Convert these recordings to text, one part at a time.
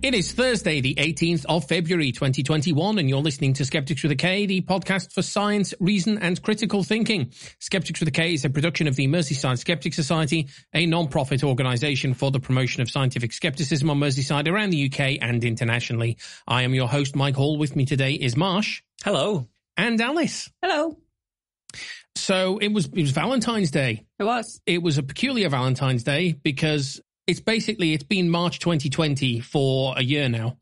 It is Thursday, the 18th of February, 2021, and you're listening to Skeptics with a K, the podcast for science, reason, and critical thinking. Skeptics with a K is a production of the Merseyside Skeptic Society, a non-profit organisation for the promotion of scientific skepticism on Merseyside, around the UK and internationally. I am your host, Mike Hall. With me today is Marsh. Hello. And Alice. Hello. So it was Valentine's Day. It was. It was a peculiar Valentine's Day because it's been March 2020 for a year now,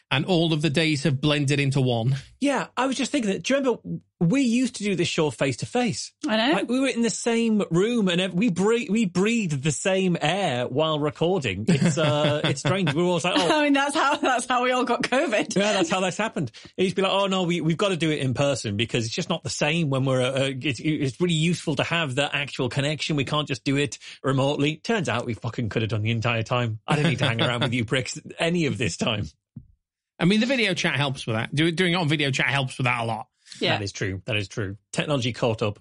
and all of the days have blended into one. Yeah, I was just thinking that. Do you remember we used to do this show face to face? I know. Like, we were in the same room and we breathed the same air while recording. It's strange. We were always like, oh, I mean, that's how we all got COVID. Yeah, that's how that's happened. It used to be like, oh no, we've got to do it in person because it's just not the same when we're. It's really useful to have the actual connection. We can't just do it remotely. Turns out we fucking could have done the entire time. I didn't need to hang around with you pricks any of this time. I mean, the video chat helps with that. Doing it on video chat helps with that a lot. Yeah. That is true. Technology caught up.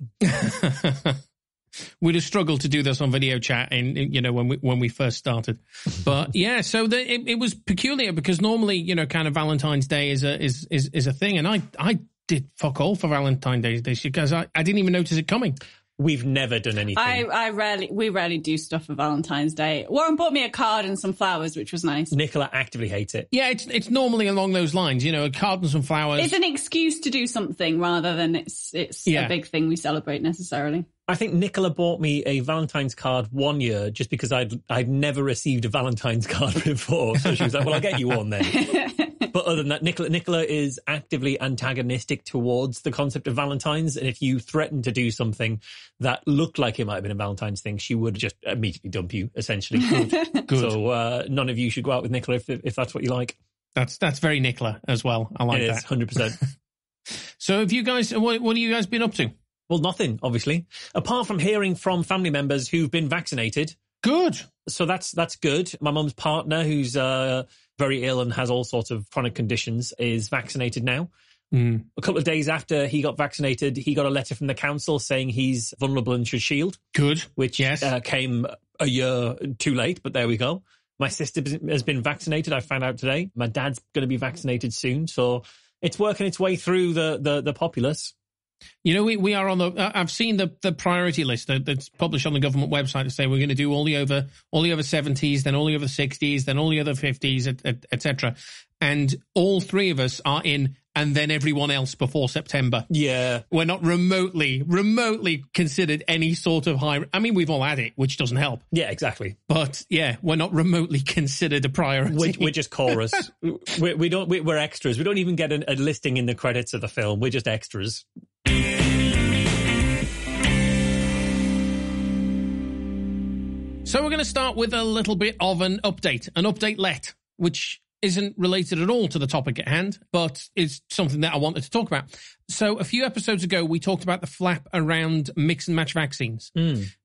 We'd have struggled to do this on video chat when we first started. But yeah, so it was peculiar because normally, kind of Valentine's Day is a thing. And I did fuck all for Valentine's Day because I didn't even notice it coming. We've never done anything. We rarely do stuff for Valentine's Day. Warren bought me a card and some flowers, which was nice. Nicola actively hates it. Yeah, it's normally along those lines, a card and some flowers. It's an excuse to do something rather than it's a big thing we celebrate necessarily. I think Nicola bought me a Valentine's card one year just because I'd never received a Valentine's card before. So she was like, well, I'll get you one then. But other than that, Nicola is actively antagonistic towards the concept of Valentine's. And if you threaten to do something that looked like it might have been a Valentine's thing, she would just immediately dump you, essentially. Good. So none of you should go out with Nicola if that's what you like. That's very Nicola as well. I like that. It is, 100%. So have you guys, what have you guys been up to? Well, nothing, obviously, apart from hearing from family members who've been vaccinated. Good. So that's good. My mum's partner, who's very ill and has all sorts of chronic conditions, is vaccinated now. A couple of days after he got vaccinated, he got a letter from the council saying he's vulnerable and should shield. Good. Which came a year too late, but there we go. My sister has been vaccinated. I found out today. My dad's going to be vaccinated soon. So it's working its way through the populace. We are on I've seen the priority list that's published on the government website to say we're going to do all the over 70s, then all the over 60s, then all the other 50s, etc. And all three of us are in, and then everyone else before September. Yeah. We're not remotely considered any sort of high. I mean, we've all had it, which doesn't help. Yeah, exactly. But yeah, we're not remotely considered a priority. We're just chorus. We're extras. We don't even get a listing in the credits of the film. We're just extras. So we're going to start with a little bit of an update-let, which isn't related at all to the topic at hand, but is something that I wanted to talk about. So a few episodes ago, we talked about the flap around mix and match vaccines.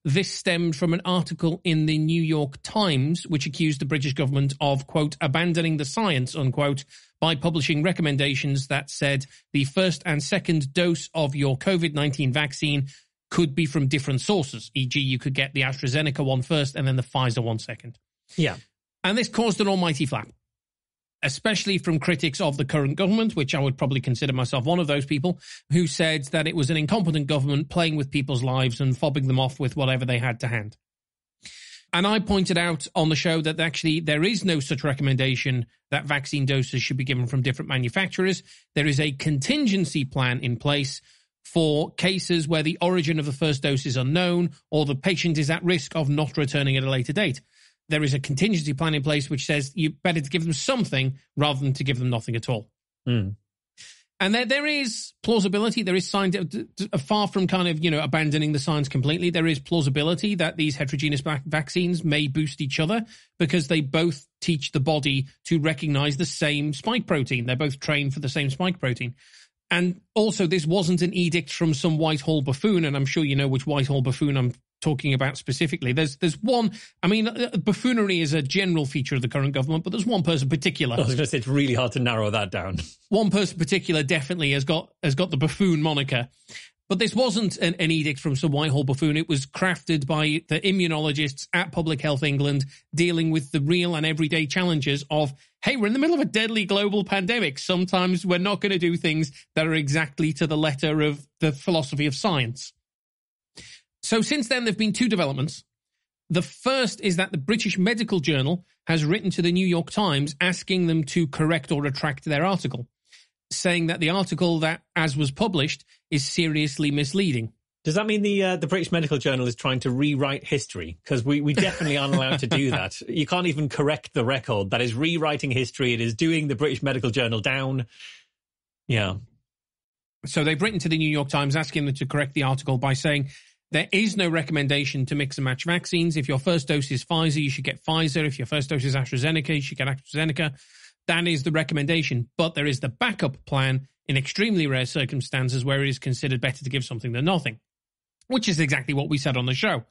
This stemmed from an article in the New York Times, which accused the British government of, quote, abandoning the science, unquote, by publishing recommendations that said the first and second dose of your COVID-19 vaccine could be from different sources. E.g., you could get the AstraZeneca one first and then the Pfizer one second. Yeah. And this caused an almighty flap, especially from critics of the current government, which I would probably consider myself one of those people, who said that it was an incompetent government playing with people's lives and fobbing them off with whatever they had to hand. And I pointed out on the show that actually there is no such recommendation that vaccine doses should be given from different manufacturers. There is a contingency plan in place for cases where the origin of the first dose is unknown or the patient is at risk of not returning at a later date. There is a contingency plan in place which says you better to give them something rather than to give them nothing at all. And there is plausibility. There is science, far from kind of, abandoning the science completely. There is plausibility that these heterogeneous vaccines may boost each other because they both teach the body to recognize the same spike protein. They're both trained for the same spike protein. And also, this wasn't an edict from some Whitehall buffoon, and I'm sure you know which Whitehall buffoon I'm talking about specifically. There's one, buffoonery is a general feature of the current government, but there's one person particular. I was going to say, it's really hard to narrow that down. One person particular definitely has got the buffoon moniker. But this wasn't an edict from some Whitehall buffoon. It was crafted by the immunologists at Public Health England dealing with the real and everyday challenges of hey, we're in the middle of a deadly global pandemic. Sometimes we're not going to do things that are exactly to the letter of the philosophy of science. So since then, there have been two developments. The first is that the British Medical Journal has written to the New York Times asking them to correct or retract their article, saying that the article that, as was published, is seriously misleading. Does that mean the British Medical Journal is trying to rewrite history? Because we definitely aren't allowed to do that. You can't even correct the record. That is rewriting history. It is doing the British Medical Journal down. Yeah. So they've written to the New York Times asking them to correct the article by saying there is no recommendation to mix and match vaccines. If your first dose is Pfizer, you should get Pfizer. If your first dose is AstraZeneca, you should get AstraZeneca. That is the recommendation. But there is the backup plan in extremely rare circumstances where it is considered better to give something than nothing, which is exactly what we said on the show.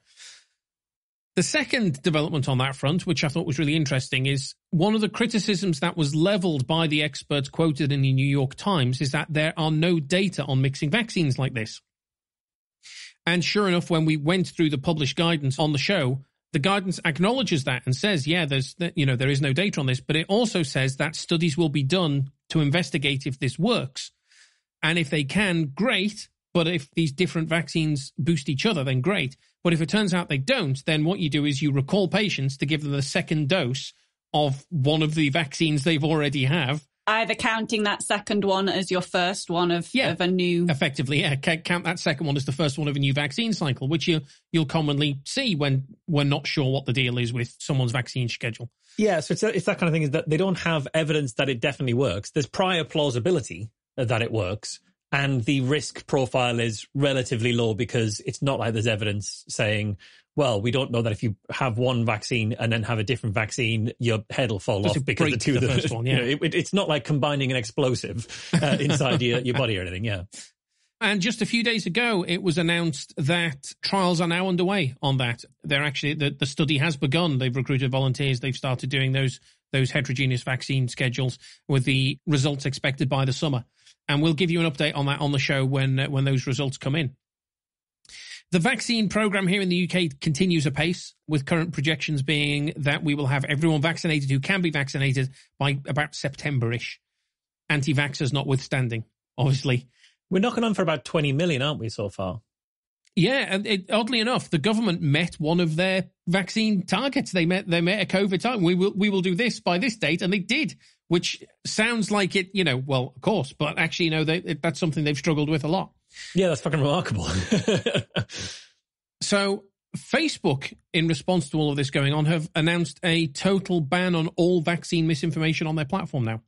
The second development on that front, which I thought was really interesting, is one of the criticisms that was leveled by the experts quoted in the New York Times is that there are no data on mixing vaccines like this. And sure enough, when we went through the published guidance on the show, the guidance acknowledges that and says, yeah, there is no data on this, but it also says that studies will be done to investigate if this works. And if they can, great. But if these different vaccines boost each other, then great. But if it turns out they don't, then what you do is you recall patients to give them the second dose of one of the vaccines they've already have. Either counting that second one as your first one of a new... Effectively, yeah. Count that second one as the first one of a new vaccine cycle, which you'll commonly see when we're not sure what the deal is with someone's vaccine schedule. Yeah, so it's that kind of thing, is that they don't have evidence that it definitely works. There's prior plausibility that it works, and the risk profile is relatively low because it's not like there's evidence saying, well, we don't know that if you have one vaccine and then have a different vaccine, your head will fall off because the two of them. First one, yeah. It's not like combining an explosive inside your body or anything, yeah. And just a few days ago, it was announced that trials are now underway on that. They're actually, the study has begun. They've recruited volunteers. They've started doing those heterogeneous vaccine schedules with the results expected by the summer. And we'll give you an update on that on the show when those results come in. The vaccine program here in the UK continues apace, with current projections being that we will have everyone vaccinated who can be vaccinated by about September-ish. Anti-vaxxers notwithstanding, obviously. We're knocking on for about 20 million, aren't we, so far? Yeah, and oddly enough, the government met one of their vaccine targets. They met a COVID target. We will do this by this date, and they did, which sounds like it, well, of course, but actually, that's something they've struggled with a lot. Yeah, that's fucking remarkable. So Facebook, in response to all of this going on, have announced a total ban on all vaccine misinformation on their platform now,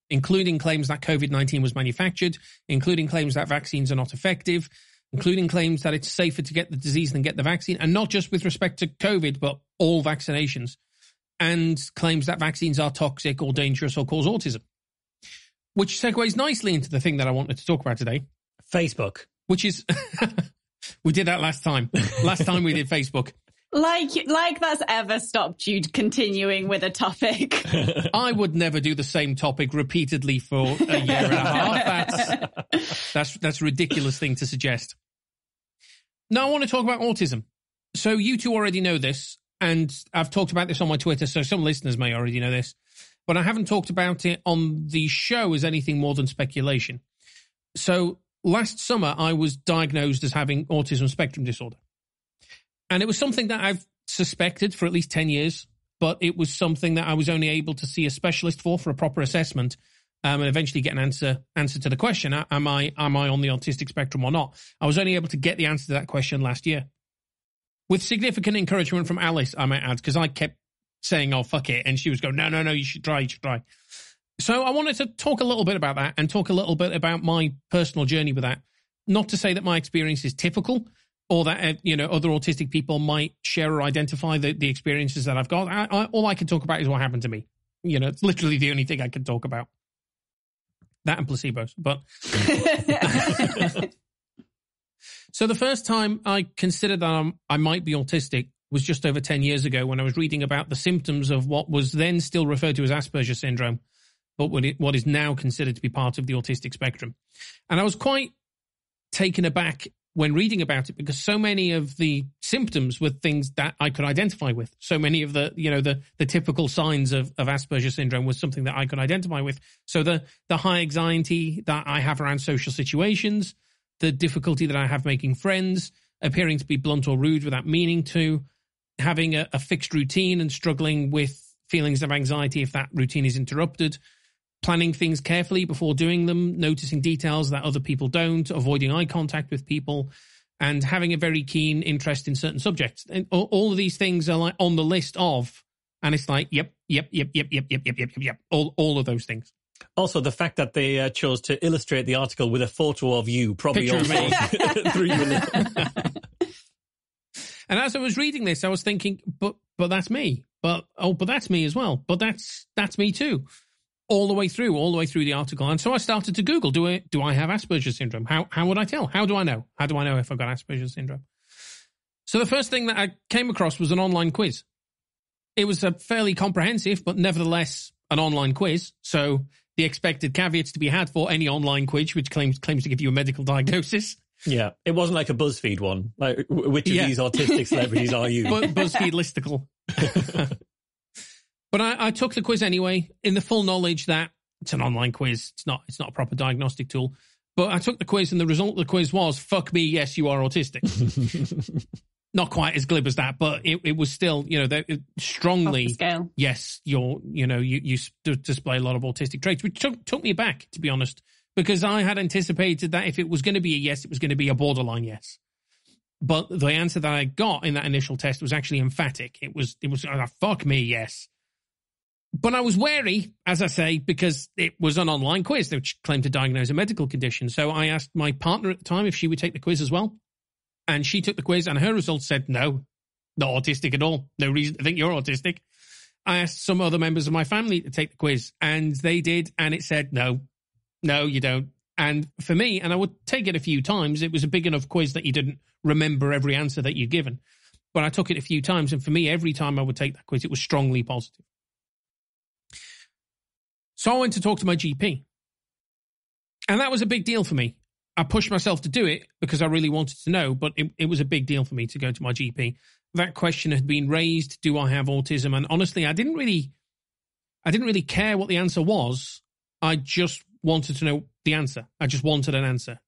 including claims that COVID-19 was manufactured, including claims that vaccines are not effective, including claims that it's safer to get the disease than get the vaccine, and not just with respect to COVID, but all vaccinations, and claims that vaccines are toxic or dangerous or cause autism. Which segues nicely into the thing that I wanted to talk about today. Facebook. Which is, we did that last time. Last time we did Facebook. Like that's ever stopped you continuing with a topic. I would never do the same topic repeatedly for a year and a half. That's a ridiculous thing to suggest. Now I want to talk about autism. So you two already know this, and I've talked about this on my Twitter, so some listeners may already know this, but I haven't talked about it on the show as anything more than speculation. So last summer, I was diagnosed as having autism spectrum disorder. And it was something that I've suspected for at least 10 years, but it was something that I was only able to see a specialist for a proper assessment, and eventually get an answer to the question, am I on the autistic spectrum or not? I was only able to get the answer to that question last year. With significant encouragement from Alice, I might add, because I kept saying, oh, fuck it. And she was going, no, you should try. So I wanted to talk a little bit about that and talk a little bit about my personal journey with that. Not to say that my experience is typical or that, other autistic people might share or identify the experiences that I've got. All I can talk about is what happened to me. It's literally the only thing I can talk about. That and placebos. But so the first time I considered that I might be autistic was just over 10 years ago when I was reading about the symptoms of what was then still referred to as Asperger's syndrome, but what is now considered to be part of the autistic spectrum. And I was quite taken aback when reading about it, because so many of the symptoms were things that I could identify with. So many of the, the typical signs of Asperger's syndrome was something that I could identify with. So the high anxiety that I have around social situations, the difficulty that I have making friends, appearing to be blunt or rude without meaning to, having a fixed routine and struggling with feelings of anxiety if that routine is interrupted, planning things carefully before doing them, noticing details that other people don't, avoiding eye contact with people, and having a very keen interest in certain subjects. And all of these things are like on the list of, and it's like, yep. All of those things. Also, the fact that they chose to illustrate the article with a photo of you probably also threw you in there. And as I was reading this, I was thinking, but that's me. But that's me as well. But that's me too. All the way through the article. And so I started to Google, do I have Asperger's syndrome? How would I tell? How do I know? How do I know if I've got Asperger's syndrome? So the first thing that I came across was an online quiz. It was a fairly comprehensive, but nevertheless an online quiz. So the expected caveats to be had for any online quiz, which claims to give you a medical diagnosis. Yeah, it wasn't like a BuzzFeed one. Like, which of these autistic celebrities are you? BuzzFeed listicle. But I took the quiz anyway, in the full knowledge that it's an online quiz. It's not a proper diagnostic tool. But I took the quiz, and the result of the quiz was, fuck me, yes, you are autistic. Not quite as glib as that, but it was still, strongly, off the scale. Yes, you display a lot of autistic traits, which took me back, to be honest, because I had anticipated that if it was going to be a yes, it was going to be a borderline yes. But the answer that I got in that initial test was actually emphatic. It was fuck me, yes. But I was wary, as I say, because it was an online quiz which claimed to diagnose a medical condition. So I asked my partner at the time if she would take the quiz as well. And she took the quiz, and her results said, no, not autistic at all. No reason to think you're autistic. I asked some other members of my family to take the quiz, and they did, and it said, no, you don't. And for me, and I would take it a few times, it was a big enough quiz that you didn't remember every answer that you'd given. But I took it a few times, and for me, every time I would take that quiz, it was strongly positive. So I went to talk to my GP. And that was a big deal for me. I pushed myself to do it because I really wanted to know, but it was a big deal for me to go to my GP. That question had been raised, do I have autism? And honestly, I didn't really care what the answer was. I just wanted to know the answer. I just wanted an answer.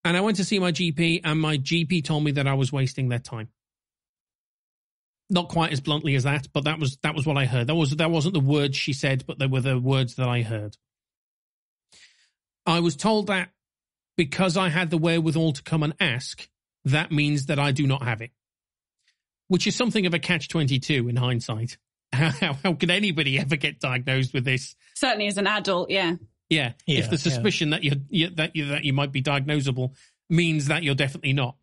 And I went to see my GP, and my GP told me that I was wasting their time. Not quite as bluntly as that, but that was what I heard. That wasn't the words she said, but they were the words that I heard. I was told that because I had the wherewithal to come and ask, that means that I do not have it. Which is something of a catch-22 in hindsight. How could anybody ever get diagnosed with this? Certainly as an adult, yeah. Yeah. If the suspicion that you might be diagnosable means that you're definitely not.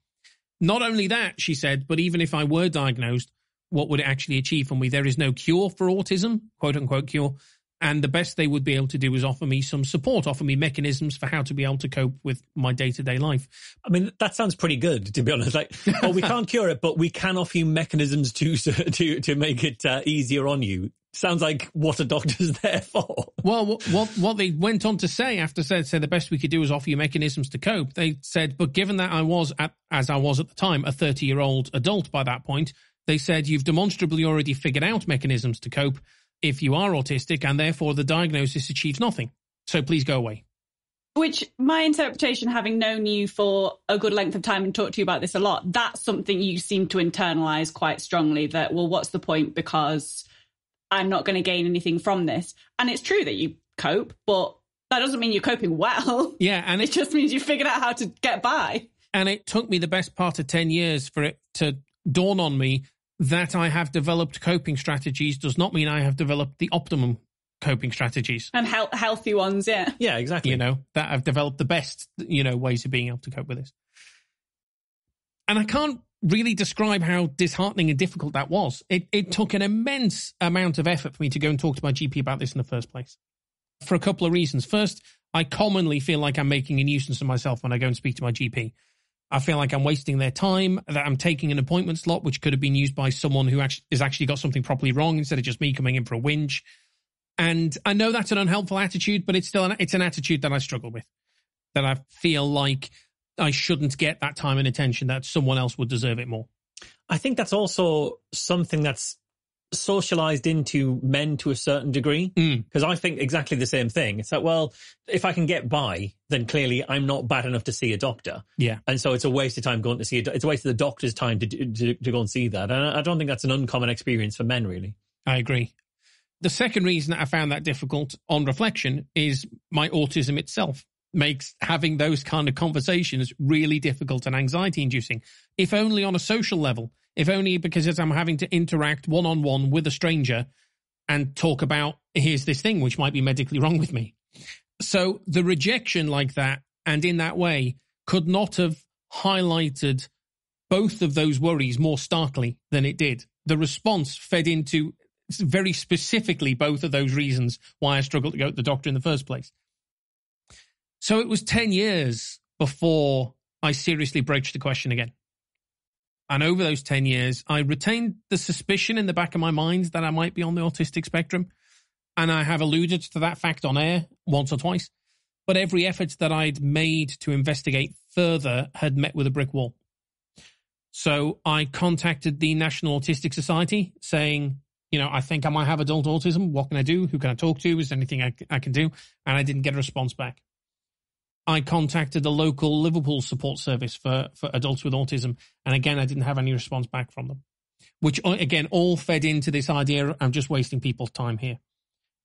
Not only that, she said, but even if I were diagnosed, what would it actually achieve for me? There is no cure for autism, quote unquote cure. And the best they would be able to do is offer me some support, offer me mechanisms for how to be able to cope with my day-to-day life. I mean, that sounds pretty good, to be honest. Like, well, we can't cure it, but we can offer you mechanisms to make it easier on you. Sounds like what a doctor's there for. Well, what they went on to say after said the best we could do is offer you mechanisms to cope. They said, but given that I was at the time, a 30-year-old adult by that point, they said, you've demonstrably already figured out mechanisms to cope if you are autistic, and therefore the diagnosis achieves nothing. So please go away. Which, my interpretation, having known you for a good length of time and talked to you about this a lot, that's something you seem to internalise quite strongly, that, well, what's the point, because I'm not going to gain anything from this. And it's true that you cope, but that doesn't mean you're coping well. Yeah, and it just means you figured out how to get by. And it took me the best part of 10 years for it to dawn on me that I have developed coping strategies does not mean I have developed the optimum coping strategies. And healthy ones, yeah. Yeah, exactly. That I've developed the best, ways of being able to cope with this. And I can't really describe how disheartening and difficult that was. It took an immense amount of effort for me to go and talk to my GP about this in the first place. For a couple of reasons. First, I commonly feel like I'm making a nuisance of myself when I go and speak to my GP. I feel like I'm wasting their time, that I'm taking an appointment slot which could have been used by someone who has actually got something properly wrong instead of just me coming in for a whinge. And I know that's an unhelpful attitude, but it's an attitude that I struggle with. That I feel like I shouldn't get that time and attention, that someone else would deserve it more. I think that's also something that's socialized into men to a certain degree, because I think exactly the same thing. It's like, well, if I can get by, then clearly I'm not bad enough to see a doctor. Yeah. And so it's a waste of time going to see it's a waste of the doctor's time to go and see that. And I don't think that's an uncommon experience for men, really. I agree. The second reason that I found that difficult on reflection is my autism itself makes having those kind of conversations really difficult and anxiety inducing, if only on a social level. If only because I'm having to interact one-on-one with a stranger and talk about, here's this thing which might be medically wrong with me. So the rejection like that and in that way could not have highlighted both of those worries more starkly than it did. The response fed into very specifically both of those reasons why I struggled to go to the doctor in the first place. So it was 10 years before I seriously broached the question again. And over those 10 years, I retained the suspicion in the back of my mind that I might be on the autistic spectrum. And I have alluded to that fact on air once or twice. But every effort that I'd made to investigate further had met with a brick wall. So I contacted the National Autistic Society saying, I think I might have adult autism. What can I do? Who can I talk to? Is there anything I can do? And I didn't get a response back. I contacted the local Liverpool support service for adults with autism. And again, I didn't have any response back from them, which again, all fed into this idea I'm just wasting people's time here.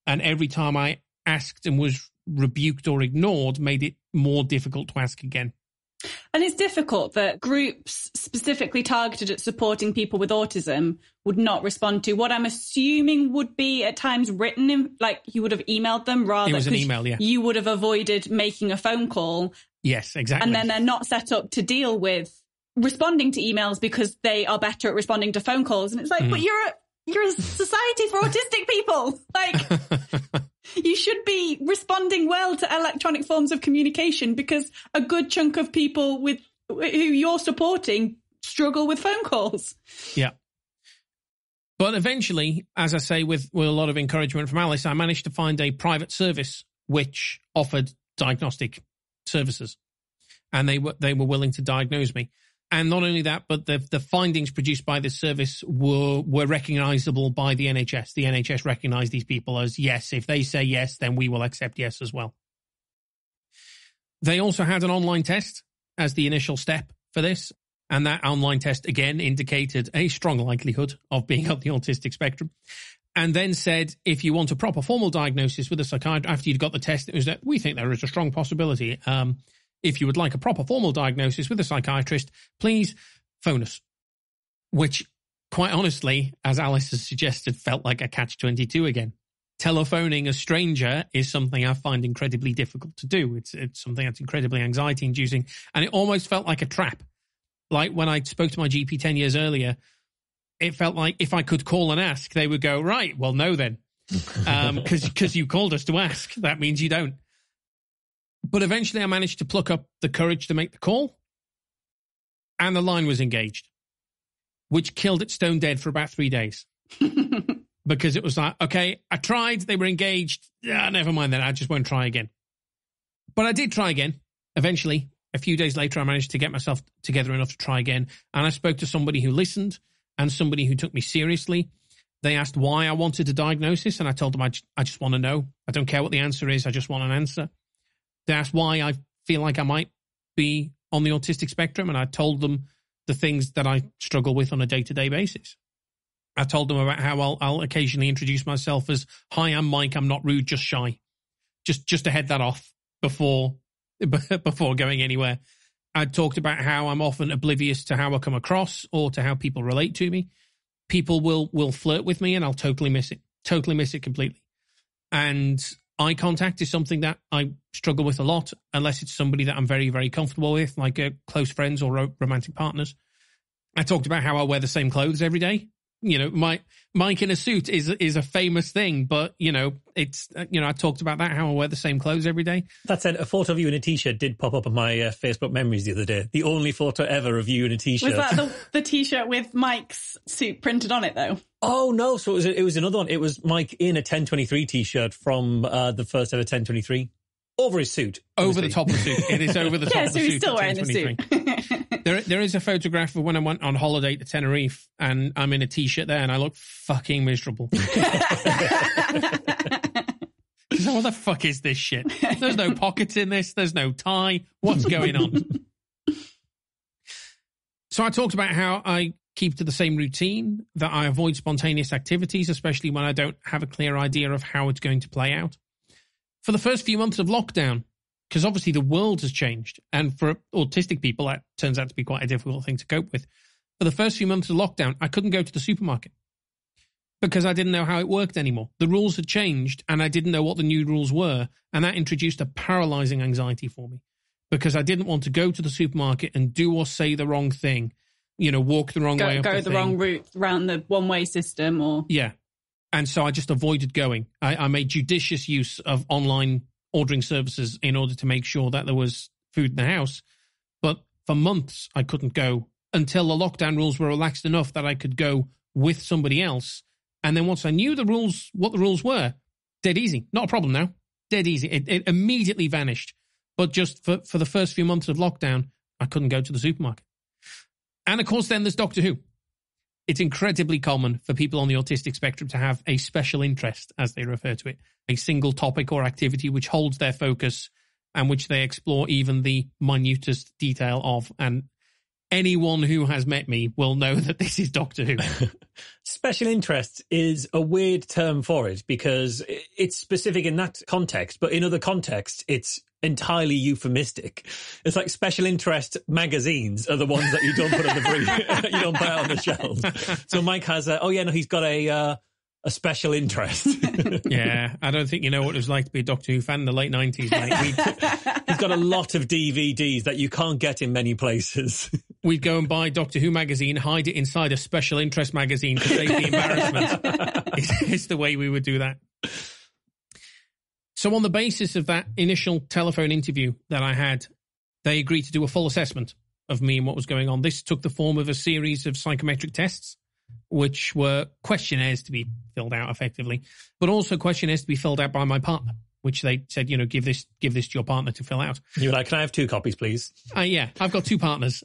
And every time I asked and was rebuked or ignored made it more difficult to ask again. And it's difficult that groups specifically targeted at supporting people with autism would not respond to what I'm assuming would be at times written in, like you would have emailed them rather. It was an email, yeah. You would have avoided making a phone call. Yes, exactly. And then they're not set up to deal with responding to emails because they are better at responding to phone calls. And it's like, but you're a society for autistic people. Like, you should be responding well to electronic forms of communication because a good chunk of people who you're supporting struggle with phone calls. Yeah. But eventually, as I say, with a lot of encouragement from Alice, I managed to find a private service which offered diagnostic services. And they were willing to diagnose me. And not only that, but the findings produced by this service were recognizable by the NHS. The NHS recognized these people as yes. If they say yes, then we will accept yes as well. They also had an online test as the initial step for this. And that online test, again, indicated a strong likelihood of being on the autistic spectrum. And then said, if you want a proper formal diagnosis with a psychiatrist, after you'd got the test, it was that we think there is a strong possibility. If you would like a proper formal diagnosis with a psychiatrist, please phone us. Which, quite honestly, as Alice has suggested, felt like a catch-22 again. Telephoning a stranger is something I find incredibly difficult to do. It's something that's incredibly anxiety-inducing, and it almost felt like a trap. Like when I spoke to my GP 10 years earlier, it felt like if I could call and ask, they would go, right, well, no then. Because you called us to ask. That means you don't. But eventually I managed to pluck up the courage to make the call, and the line was engaged, which killed it stone dead for about 3 days. Because it was like, okay, I tried, they were engaged. Yeah, never mind then, I just won't try again. But I did try again. Eventually, a few days later, I managed to get myself together enough to try again. And I spoke to somebody who listened and somebody who took me seriously. They asked why I wanted a diagnosis, and I told them I just want to know. I don't care what the answer is, I just want an answer. They asked why I feel like I might be on the autistic spectrum, and I told them the things that I struggle with on a day-to-day basis. I told them about how I'll occasionally introduce myself as, hi, I'm Mike, I'm not rude, just shy. Just to head that off before going anywhere. I talked about how I'm often oblivious to how I come across or to how people relate to me. People will flirt with me and I'll totally miss it completely. And eye contact is something that I struggle with a lot, unless it's somebody that I'm very, very comfortable with, like close friends or romantic partners. I talked about how I wear the same clothes every day. Mike in a suit is a famous thing, but, it's, I talked about that, how I wear the same clothes every day. That said, a photo of you in a T-shirt did pop up on my Facebook memories the other day. The only photo ever of you in a T-shirt. Was that the T-shirt with Mike's suit printed on it, though? Oh, no. So it was another one. It was Mike in a 1023 T-shirt from the first ever 1023. Over his suit. Over the top of the suit. It is over the top of the suit. Yeah, so he's still wearing the suit. There is a photograph of when I went on holiday to Tenerife and I'm in a t-shirt there and I look fucking miserable. What the fuck is this shit? There's no pockets in this. There's no tie. What's going on? So I talked about how I keep to the same routine, that I avoid spontaneous activities, especially when I don't have a clear idea of how it's going to play out. For the first few months of lockdown, because obviously the world has changed, and for autistic people, that turns out to be quite a difficult thing to cope with. For the first few months of lockdown, I couldn't go to the supermarket because I didn't know how it worked anymore. The rules had changed, and I didn't know what the new rules were, and that introduced a paralyzing anxiety for me because I didn't want to go to the supermarket and do or say the wrong thing, walk the wrong way up go the wrong route around the one-way system, or... Yeah. And so I just avoided going. I made judicious use of online ordering services in order to make sure that there was food in the house. But for months, I couldn't go until the lockdown rules were relaxed enough that I could go with somebody else. And then once I knew what the rules were, dead easy. Not a problem now. Dead easy. It immediately vanished. But just for the first few months of lockdown, I couldn't go to the supermarket. And of course, then there's Doctor Who. It's incredibly common for people on the autistic spectrum to have a special interest, as they refer to it, a single topic or activity which holds their focus and which they explore even the minutest detail of. And anyone who has met me will know that this is Doctor Who. Special interest is a weird term for it because it's specific in that context, but in other contexts, it's entirely euphemistic. It's like special interest magazines are the ones that you don't put on the brief, you don't put out on the shelves. So Mike has he's got a special interest. Yeah, I don't think you know what it was like to be a Doctor Who fan in the late 90s, mate. He's got a lot of DVDs that you can't get in many places. We'd go and buy Doctor Who magazine, hide it inside a special interest magazine to save the embarrassment. It's the way we would do that. So on the basis of that initial telephone interview that I had, they agreed to do a full assessment of me and what was going on. This took the form of a series of psychometric tests, which were questionnaires to be filled out effectively, but also questionnaires to be filled out by my partner, which they said, give this to your partner to fill out. You were like, can I have 2 copies, please? Yeah, I've got 2 partners,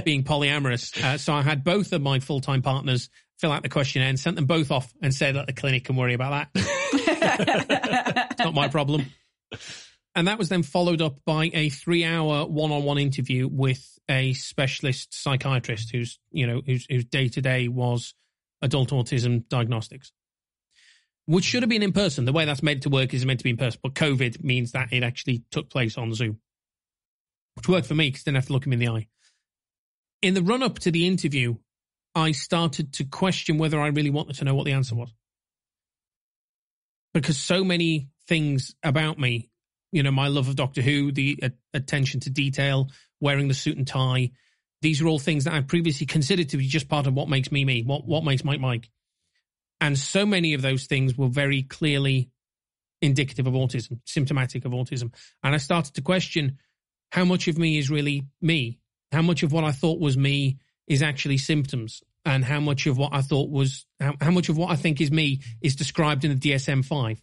being polyamorous. So I had both of my full-time partners fill out the questionnaire and sent them both off and said that the clinic can worry about that. It's not my problem. And that was then followed up by a 3-hour one-on-one interview with a specialist psychiatrist whose day-to-day was adult autism diagnostics, which should have been in person. The way that's meant to work is meant to be in person, but COVID means that it actually took place on Zoom, which worked for me because I didn't have to look him in the eye. In the run-up to the interview, I started to question whether I really wanted to know what the answer was. Because so many things about me, my love of Doctor Who, the attention to detail, wearing the suit and tie, these are all things that I previously considered to be just part of what makes me me, what makes Mike Mike. And so many of those things were very clearly indicative of autism, symptomatic of autism. And I started to question how much of me is really me, how much of what I thought was me is actually symptoms, and how much of what I thought was, how much of what I think is me is described in the DSM-5,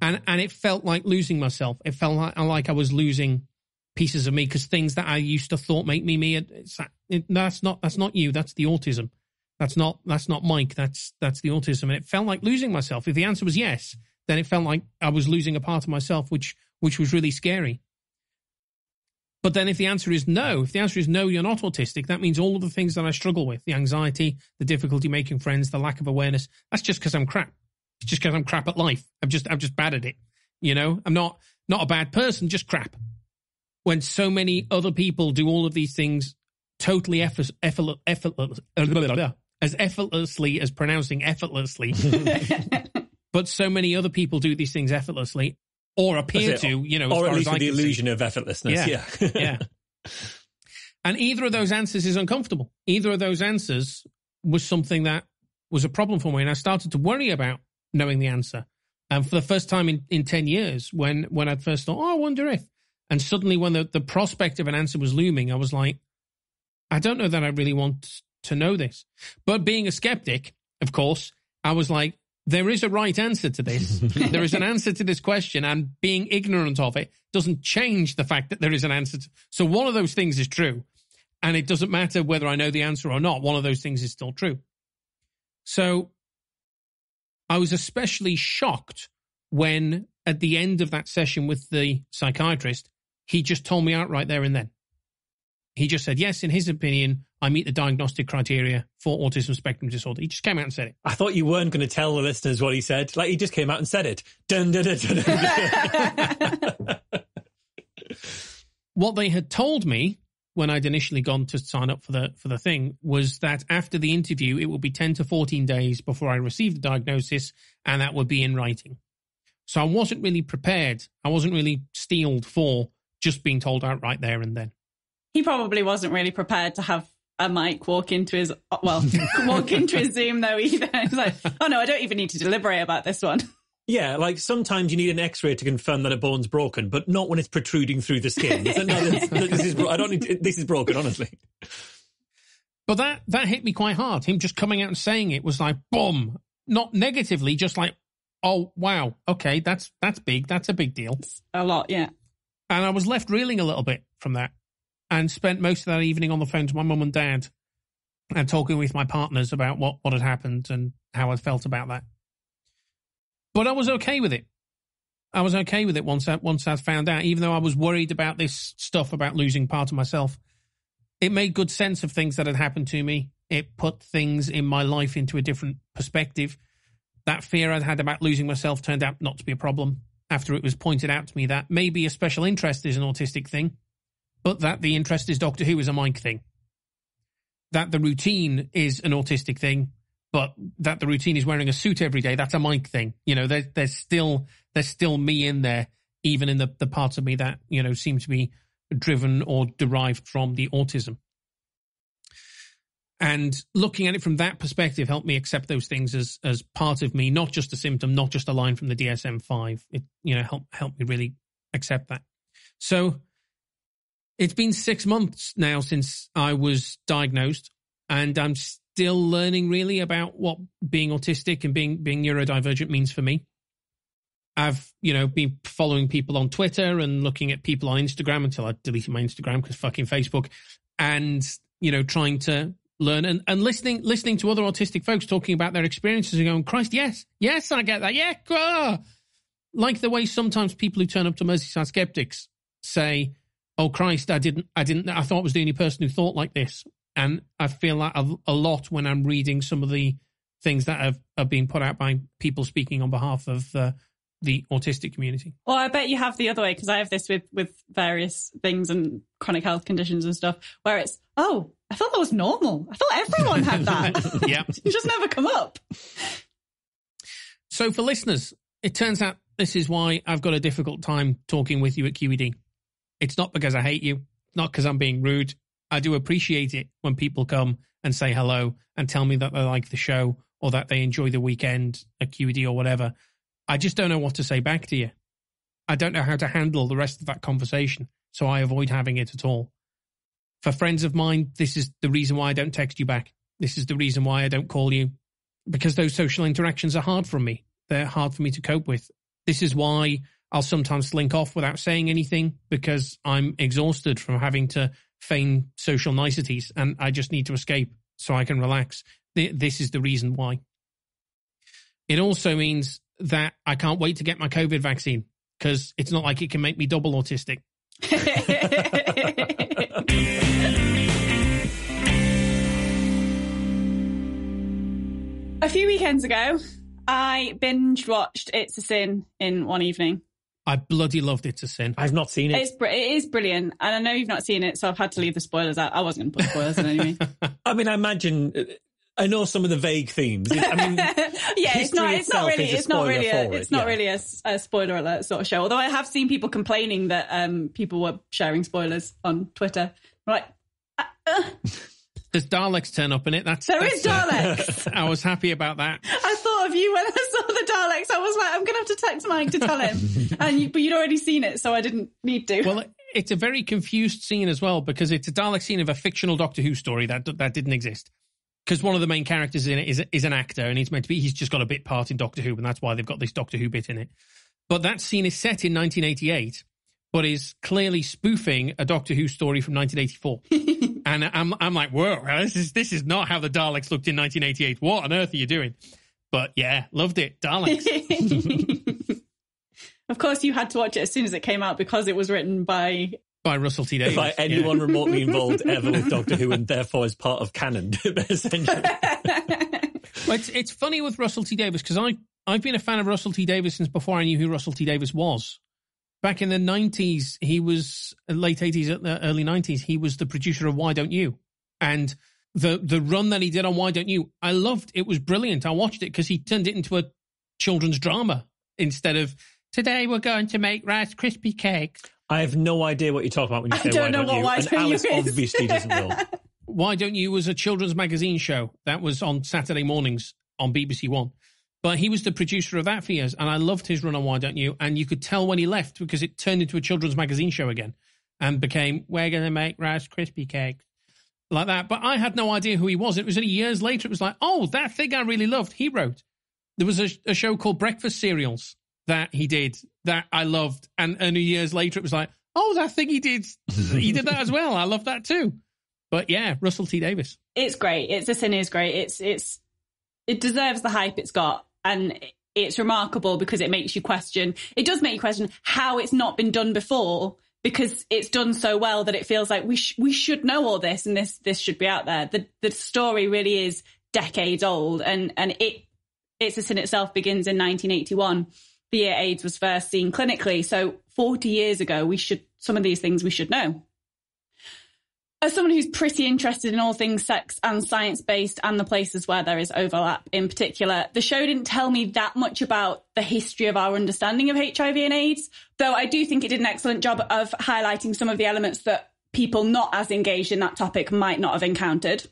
And it felt like losing myself. It felt like I was losing pieces of me because things that I used to thought make me me, that's not you, that's the autism. That's not Mike, that's the autism. And it felt like losing myself. If the answer was yes, then it felt like I was losing a part of myself, which was really scary. But then if the answer is no, you're not autistic, that means all of the things that I struggle with, the anxiety, the difficulty making friends, the lack of awareness, that's just because I'm crap. It's just because I'm crap at life. I'm just bad at it. I'm not a bad person, just crap. When so many other people do all of these things totally as effortlessly as pronouncing effortlessly. But so many other people do these things effortlessly. Or appear to, or at least with the illusion of effortlessness. Yeah. And either of those answers is uncomfortable. Either of those answers was something that was a problem for me. And I started to worry about knowing the answer. And for the first time in 10 years, when I'd first thought, I wonder if. And suddenly when the prospect of an answer was looming, I was like, I don't know that I really want to know this. But being a skeptic, of course, I was like, There is a right answer to this. There is an answer to this question, and being ignorant of it doesn't change the fact that there is an answer. So one of those things is true, and it doesn't matter whether I know the answer or not. One of those things is still true. So I was especially shocked when, at the end of that session with the psychiatrist, he just told me outright there and then. He just said, yes, in his opinion, I meet the diagnostic criteria for autism spectrum disorder. He just came out and said it. I thought you weren't going to tell the listeners what he said. Like, he just came out and said it. Dun, dun, dun, dun, dun. What they had told me when I'd initially gone to sign up for the thing was that after the interview, it would be 10 to 14 days before I received the diagnosis, and that would be in writing. So I wasn't really prepared. I wasn't really steeled for just being told outright there and then. He probably wasn't really prepared to have a mic walk into his Zoom though either. He's like, oh no, I don't even need to deliberate about this one. Yeah, like sometimes you need an X-ray to confirm that a bone's broken, but not when it's protruding through the skin. This is broken, honestly. But that hit me quite hard. Him just coming out and saying it was like, boom, not negatively, just like, oh wow, okay, that's big. That's a big deal. It's a lot, yeah. And I was left reeling a little bit from that, and spent most of that evening on the phone to my mum and dad and talking with my partners about what had happened and how I felt about that. But I was okay with it. I was okay with it once I found out, even though I was worried about this stuff about losing part of myself. It made good sense of things that had happened to me. It put things in my life into a different perspective. That fear I'd had about losing myself turned out not to be a problem after it was pointed out to me that maybe a special interest is an autistic thing, but that the interest is Doctor Who is a Mike thing. That the routine is an autistic thing, but that the routine is wearing a suit every day, that's a Mike thing. You know, there's still me in there, even in the parts of me that, you know, seem to be driven or derived from the autism. And looking at it from that perspective helped me accept those things as part of me, not just a symptom, not just a line from the DSM-5. It, you know, helped me really accept that. So it's been 6 months now since I was diagnosed, and I'm still learning really about what being autistic and being neurodivergent means for me. I've, you know, been following people on Twitter and looking at people on Instagram until I deleted my Instagram because fucking Facebook, and, you know, trying to learn and listening to other autistic folks talking about their experiences and going, Christ, yes, I get that. Yeah. Like the way sometimes people who turn up to Merseyside Skeptics say, oh Christ, I thought I was the only person who thought like this. And I feel that a lot when I'm reading some of the things that have been put out by people speaking on behalf of the autistic community. Well, I bet you have the other way, because I have this with various things and chronic health conditions and stuff, where it's, oh, I thought that was normal. I thought everyone had that. Yeah. It just never come up. So for listeners, it turns out this is why I've got a difficult time talking with you at QED. It's not because I hate you, not because I'm being rude. I do appreciate it when people come and say hello and tell me that they like the show or that they enjoy the weekend at QED or whatever. I just don't know what to say back to you. I don't know how to handle the rest of that conversation, so I avoid having it at all. For friends of mine, this is the reason why I don't text you back. This is the reason why I don't call you, because those social interactions are hard for me. They're hard for me to cope with. This is why I'll sometimes slink off without saying anything, because I'm exhausted from having to feign social niceties and I just need to escape so I can relax. This is the reason why. It also means that I can't wait to get my COVID vaccine, because it's not like it can make me double autistic. A few weekends ago, I binge watched It's a Sin in one evening. I bloody loved It's a Sin. I've not seen it. It is brilliant. And I know you've not seen it, so I've had to leave the spoilers out. I wasn't going to put spoilers in anyway. I mean, I know some of the vague themes. I mean, yeah, it's not really a spoiler alert sort of show. Although I have seen people complaining that people were sharing spoilers on Twitter. I'm like, There's Daleks turn up in it. There is Daleks. I was happy about that. I thought of you when I saw the Daleks. I was like, I'm going to have to text Mike to tell him. But you'd already seen it, so I didn't need to. Well, it's a very confused scene as well, because it's a Dalek scene of a fictional Doctor Who story that didn't exist. because one of the main characters in it is an actor, and he's just got a bit part in Doctor Who, and that's why they've got this Doctor Who bit in it. But that scene is set in 1988, but is clearly spoofing a Doctor Who story from 1984. And I'm like, whoa, this is not how the Daleks looked in 1988. What on earth are you doing? But yeah, loved it. Daleks. Of course, you had to watch it as soon as it came out because it was written by Russell T Davies. By anyone remotely involved ever with Doctor Who, and therefore is part of canon, essentially. Well, it's funny with Russell T Davies, because I've been a fan of Russell T Davies since before I knew who Russell T Davies was. Back in the 90s, he was late 80s, early 90s. He was the producer of Why Don't You? And the run that he did on Why Don't You, I loved. It was brilliant. I watched it because he turned it into a children's drama instead of, today we're going to make Rice Krispie cakes. I have no idea what you're talking about when you say Why Don't You. And Alice obviously doesn't know. Why Don't You was a children's magazine show that was on Saturday mornings on BBC One. But he was the producer of that for years, and I loved his run on Why Don't You? And you could tell when he left because it turned into a children's magazine show again and became, we're going to make Rice Krispie cakes, like that. But I had no idea who he was. It was only years later, it was like, oh, that thing I really loved, he wrote. There was a show called Breakfast Cereals that he did that I loved. And only years later, it was like, oh, that thing he did that as well. I love that too. But yeah, Russell T Davies. It's great. The Sin is great. It deserves the hype it's got. And it's remarkable because it makes you question. It does make you question how it's not been done before, because it's done so well that it feels like we should know all this, and this should be out there. The story really is decades old, and It's a Sin itself begins in 1981. The year AIDS was first seen clinically. So 40 years ago, some of these things we should know. As someone who's pretty interested in all things sex and science-based and the places where there is overlap in particular, the show didn't tell me that much about the history of our understanding of HIV and AIDS, though I do think it did an excellent job of highlighting some of the elements that people not as engaged in that topic might not have encountered.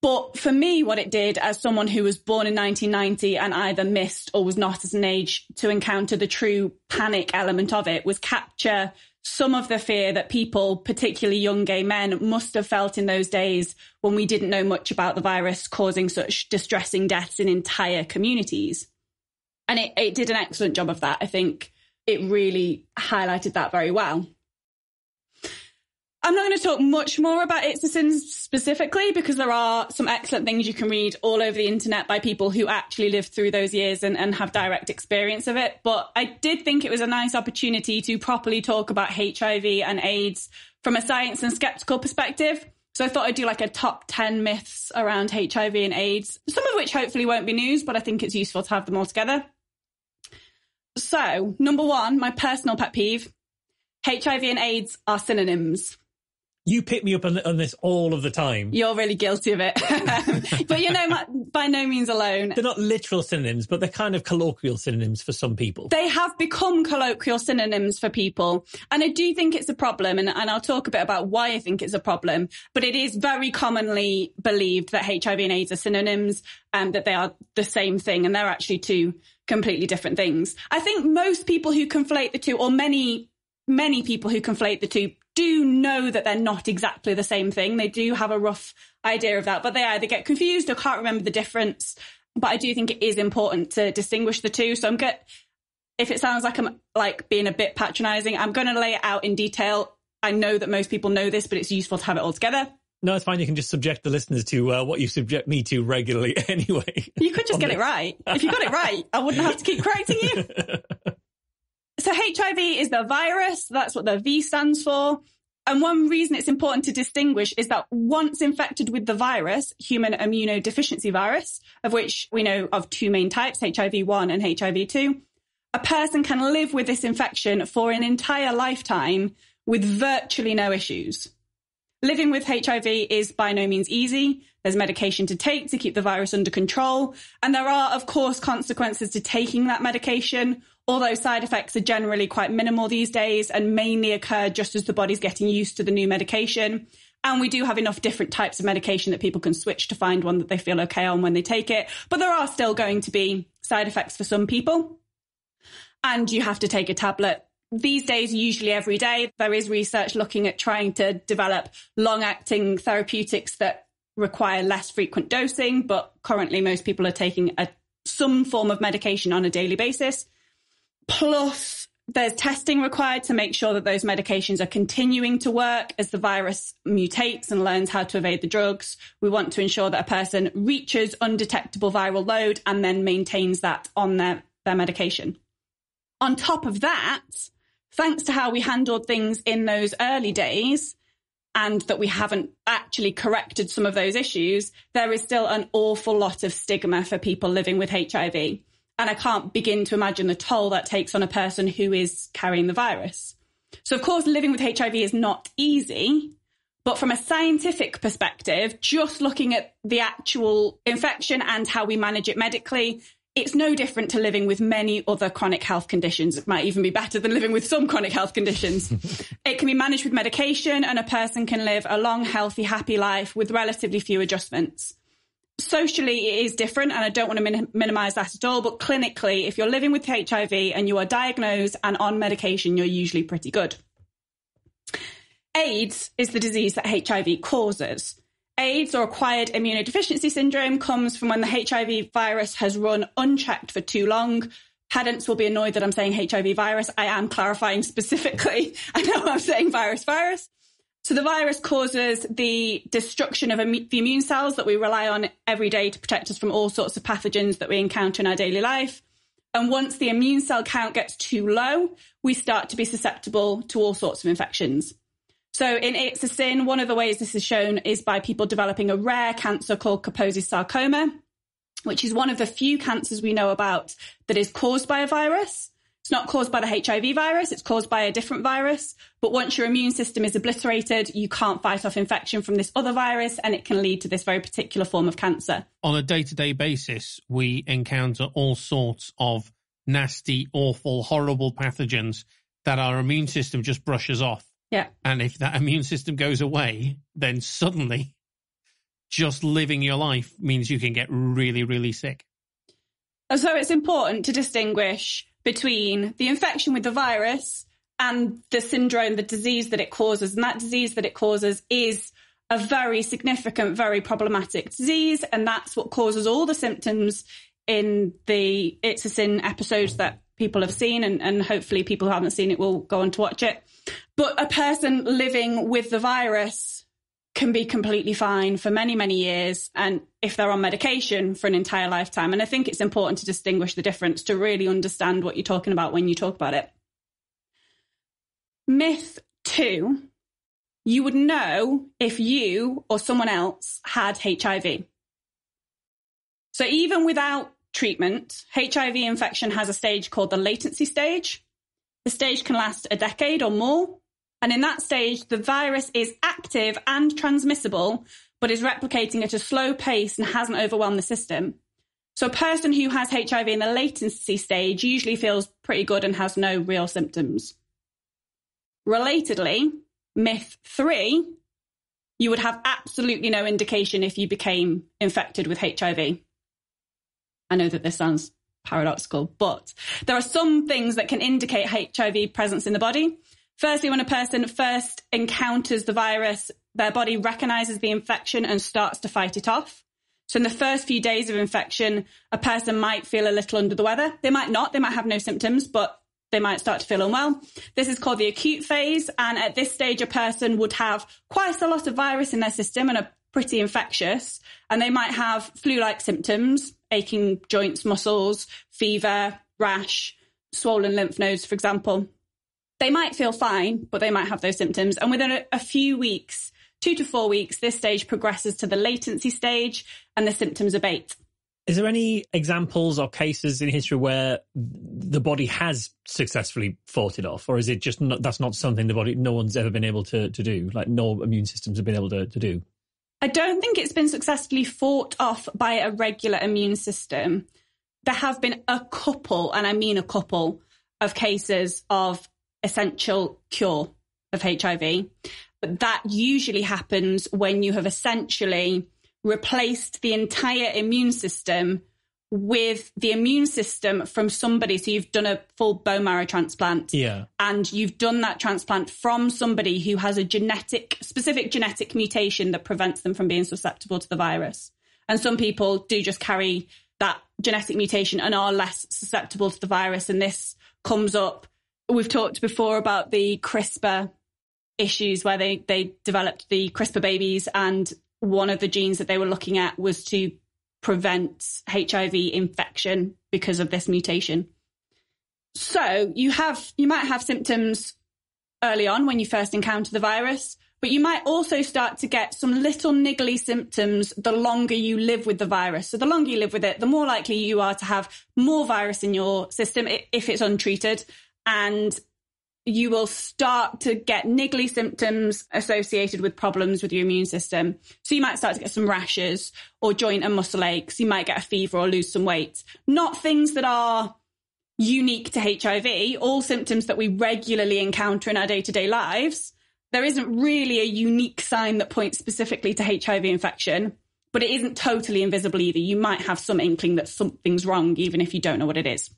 But for me, what it did, as someone who was born in 1990 and either missed or was not at an age to encounter the true panic element of it, was capture some of the fear that people, particularly young gay men, must have felt in those days when we didn't know much about the virus causing such distressing deaths in entire communities. And it did an excellent job of that. I think it really highlighted that very well. I'm not going to talk much more about It's a Sin specifically, because there are some excellent things you can read all over the internet by people who actually lived through those years and have direct experience of it. But I did think it was a nice opportunity to properly talk about HIV and AIDS from a science and skeptical perspective. So I thought I'd do like a top 10 myths around HIV and AIDS, some of which hopefully won't be news, but I think it's useful to have them all together. So, number one, my personal pet peeve, HIV and AIDS are synonyms. You pick me up on this all of the time. You're really guilty of it. But by no means alone. They're not literal synonyms, but they're kind of colloquial synonyms for some people. They have become colloquial synonyms for people. And I do think it's a problem. And I'll talk a bit about why I think it's a problem. But it is very commonly believed that HIV and AIDS are synonyms and that they are the same thing. And they're actually two completely different things. I think most people who conflate the two, or many people who conflate the two, do know that they're not exactly the same thing. They do have a rough idea of that, but they either get confused or can't remember the difference. But I do think it is important to distinguish the two. So if it sounds like I'm like being a bit patronizing, I'm going to lay it out in detail. I know that most people know this, but it's useful to have it all together. No, it's fine. You can just subject the listeners to what you subject me to regularly anyway. You could just get it right. If you got it right, I wouldn't have to keep correcting you. So HIV is the virus. That's what the V stands for. And one reason it's important to distinguish is that once infected with the virus, human immunodeficiency virus, of which we know of two main types, HIV-1 and HIV-2, a person can live with this infection for an entire lifetime with virtually no issues. Living with HIV is by no means easy. There's medication to take to keep the virus under control. And there are, of course, consequences to taking that medication, although side effects are generally quite minimal these days and mainly occur just as the body's getting used to the new medication. And we do have enough different types of medication that people can switch to find one that they feel okay on when they take it. But there are still going to be side effects for some people. And you have to take a tablet. These days, usually every day, there is research looking at trying to develop long-acting therapeutics that require less frequent dosing, but currently most people are taking some form of medication on a daily basis. Plus, there's testing required to make sure that those medications are continuing to work as the virus mutates and learns how to evade the drugs. We want to ensure that a person reaches undetectable viral load and then maintains that on their medication. On top of that, thanks to how we handled things in those early days, and that we haven't actually corrected some of those issues, there is still an awful lot of stigma for people living with HIV. And I can't begin to imagine the toll that takes on a person who is carrying the virus. So, of course, living with HIV is not easy. But from a scientific perspective, just looking at the actual infection and how we manage it medically, it's no different to living with many other chronic health conditions. It might even be better than living with some chronic health conditions. It can be managed with medication, and a person can live a long, healthy, happy life with relatively few adjustments. Socially, it is different, and I don't want to minimize that at all. But clinically, if you're living with HIV and you are diagnosed and on medication, you're usually pretty good. AIDS is the disease that HIV causes. AIDS, or acquired immunodeficiency syndrome, comes from when the HIV virus has run unchecked for too long. Pedants will be annoyed that I'm saying HIV virus. I am clarifying specifically. I know I'm saying virus. So the virus causes the destruction of the immune cells that we rely on every day to protect us from all sorts of pathogens that we encounter in our daily life. And once the immune cell count gets too low, we start to be susceptible to all sorts of infections. So in It's a Sin, one of the ways this is shown is by people developing a rare cancer called Kaposi's sarcoma, which is one of the few cancers we know about that is caused by a virus. It's not caused by the HIV virus, it's caused by a different virus. But once your immune system is obliterated, you can't fight off infection from this other virus, and it can lead to this very particular form of cancer. On a day-to-day basis, we encounter all sorts of nasty, awful, horrible pathogens that our immune system just brushes off. Yeah. And if that immune system goes away, then suddenly just living your life means you can get really, really sick. So it's important to distinguish between the infection with the virus and the syndrome, the disease that it causes. And that disease that it causes is a very significant, very problematic disease. And that's what causes all the symptoms in the It's a Sin episodes that people have seen. And hopefully people who haven't seen it will go on to watch it. But a person living with the virus can be completely fine for many, many years. And if they're on medication for an entire lifetime. And I think it's important to distinguish the difference to really understand what you're talking about when you talk about it. Myth 2, you would know if you or someone else had HIV. So even without treatment, HIV infection has a stage called the latency stage. The stage can last a decade or more. And in that stage, the virus is active and transmissible, but is replicating at a slow pace and hasn't overwhelmed the system. So a person who has HIV in the latency stage usually feels pretty good and has no real symptoms. Relatedly, myth 3, you would have absolutely no indication if you became infected with HIV. I know that this sounds paradoxical, but there are some things that can indicate HIV presence in the body. Firstly, when a person first encounters the virus, their body recognizes the infection and starts to fight it off. So in the first few days of infection, a person might feel a little under the weather. They might not, they might have no symptoms, but they might start to feel unwell. This is called the acute phase. And at this stage, a person would have quite a lot of virus in their system and are pretty infectious. And they might have flu-like symptoms, aching joints, muscles, fever, rash, swollen lymph nodes, for example. They might feel fine, but they might have those symptoms. And within a few weeks, 2 to 4 weeks, this stage progresses to the latency stage and the symptoms abate. Is there any examples or cases in history where the body has successfully fought it off? Or is it just not, that's not something no one's ever been able to do? Like no immune systems have been able to do? I don't think it's been successfully fought off by a regular immune system. There have been a couple, and I mean a couple, of cases of essential cure of HIV. But that usually happens when you have essentially replaced the entire immune system with the immune system from somebody. So you've done a full bone marrow transplant. Yeah. And you've done that transplant from somebody who has a specific genetic mutation that prevents them from being susceptible to the virus. And some people do just carry that genetic mutation and are less susceptible to the virus. And this comes up. We've talked before about the CRISPR issues where they developed the CRISPR babies, and one of the genes that they were looking at was to prevent HIV infection because of this mutation. So you might have symptoms early on when you first encounter the virus, but you might also start to get some little niggly symptoms the longer you live with the virus. So the longer you live with it, the more likely you are to have more virus in your system if it's untreated, and you will start to get niggly symptoms associated with problems with your immune system. So you might start to get some rashes or joint and muscle aches. You might get a fever or lose some weight. Not things that are unique to HIV, all symptoms that we regularly encounter in our day-to-day lives. There isn't really a unique sign that points specifically to HIV infection, but it isn't totally invisible either. You might have some inkling that something's wrong, even if you don't know what it is.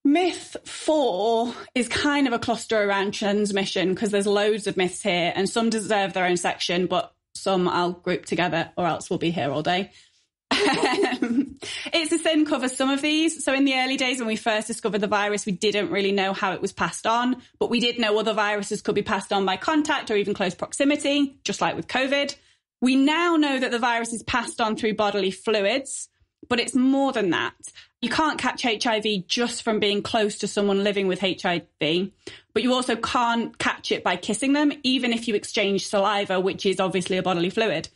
Myth 4 is kind of a cluster around transmission, because there's loads of myths here and some deserve their own section, but some I'll group together or else we'll be here all day. It's a sin covers some of these. So in the early days when we first discovered the virus, we didn't really know how it was passed on, but we did know other viruses could be passed on by contact or even close proximity, just like with COVID. We now know that the virus is passed on through bodily fluids, but it's more than that. You can't catch HIV just from being close to someone living with HIV, but you also can't catch it by kissing them, even if you exchange saliva, which is obviously a bodily fluid.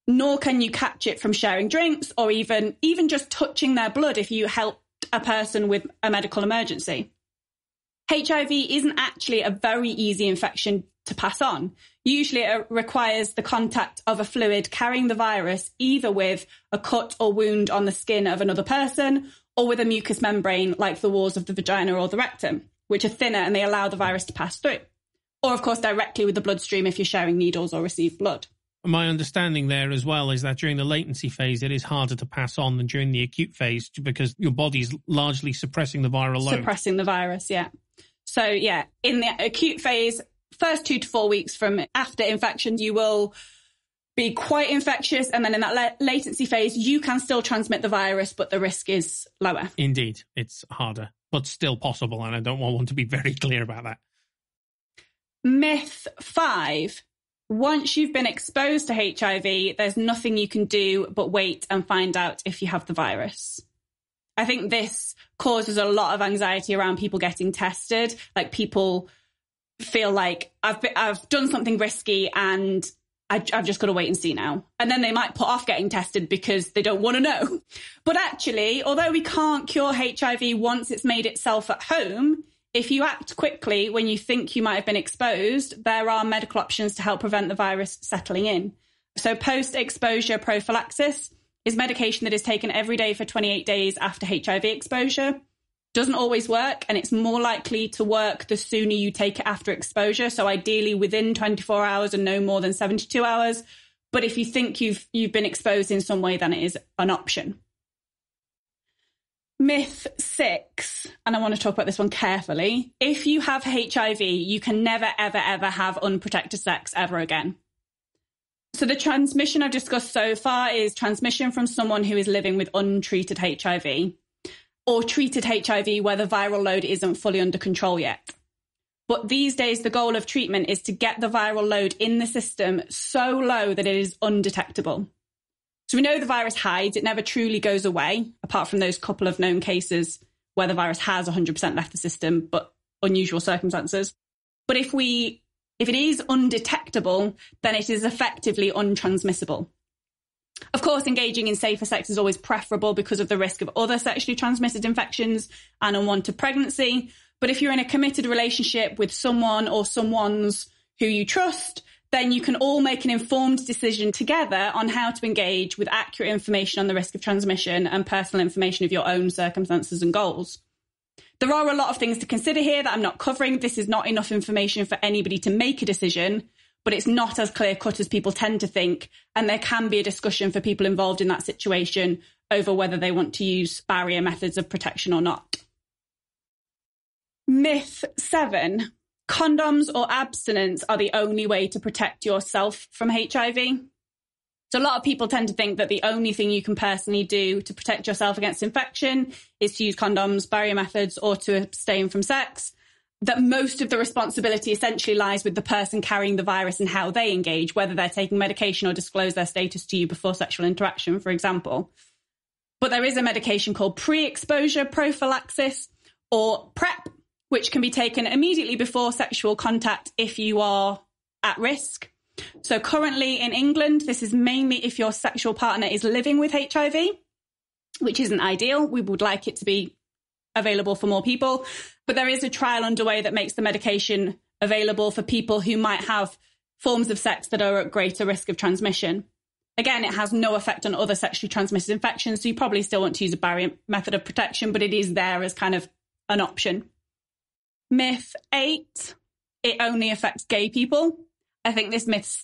Nor can you catch it from sharing drinks or even just touching their blood if you helped a person with a medical emergency. HIV isn't actually a very easy infection to pass on. Usually it requires the contact of a fluid carrying the virus, either with a cut or wound on the skin of another person or with a mucous membrane like the walls of the vagina or the rectum, which are thinner and they allow the virus to pass through. Or, of course, directly with the bloodstream if you're sharing needles or receive blood. My understanding there as well is that during the latency phase, it is harder to pass on than during the acute phase because your body's largely suppressing the viral load. Suppressing the virus, yeah. So, yeah, in the acute phase, first 2 to 4 weeks from after infection, you will be quite infectious. And then in that latency phase, you can still transmit the virus, but the risk is lower. Indeed, it's harder, but still possible. And I want to be very clear about that. Myth 5. Once you've been exposed to HIV, there's nothing you can do but wait and find out if you have the virus. I think this causes a lot of anxiety around people getting tested. Like, people feel like I've done something risky and I've just got to wait and see now. And then they might put off getting tested because they don't want to know. But actually, although we can't cure HIV once it's made itself at home, if you act quickly when you think you might have been exposed, there are medical options to help prevent the virus settling in. So post-exposure prophylaxis is medication that is taken every day for 28 days after HIV exposure. Doesn't always work, and it's more likely to work the sooner you take it after exposure. So ideally within 24 hours and no more than 72 hours. But if you think you've been exposed in some way, then it is an option. Myth 6, and I want to talk about this one carefully. If you have HIV, you can never, ever, ever have unprotected sex ever again. So the transmission I've discussed so far is transmission from someone who is living with untreated HIV or treated HIV where the viral load isn't fully under control yet. But these days, the goal of treatment is to get the viral load in the system so low that it is undetectable. So we know the virus hides, it never truly goes away, apart from those couple of known cases where the virus has 100% left the system, but unusual circumstances. But if it is undetectable, then it is effectively untransmissible. Of course, engaging in safer sex is always preferable because of the risk of other sexually transmitted infections and unwanted pregnancy. But if you're in a committed relationship with someone or someones who you trust, then you can all make an informed decision together on how to engage with accurate information on the risk of transmission and personal information of your own circumstances and goals. There are a lot of things to consider here that I'm not covering. This is not enough information for anybody to make a decision, but it's not as clear cut as people tend to think. And there can be a discussion for people involved in that situation over whether they want to use barrier methods of protection or not. Myth 7, condoms or abstinence are the only way to protect yourself from HIV. So a lot of people tend to think that the only thing you can personally do to protect yourself against infection is to use condoms, barrier methods, or to abstain from sex. That most of the responsibility essentially lies with the person carrying the virus and how they engage, whether they're taking medication or disclose their status to you before sexual interaction, for example. But there is a medication called pre-exposure prophylaxis, or PrEP, which can be taken immediately before sexual contact if you are at risk. So currently in England, this is mainly if your sexual partner is living with HIV, which isn't ideal. We would like it to be available for more people. But there is a trial underway that makes the medication available for people who might have forms of sex that are at greater risk of transmission. Again, it has no effect on other sexually transmitted infections, so you probably still want to use a barrier method of protection, but it is there as kind of an option. Myth 8, it only affects gay people. I think this myth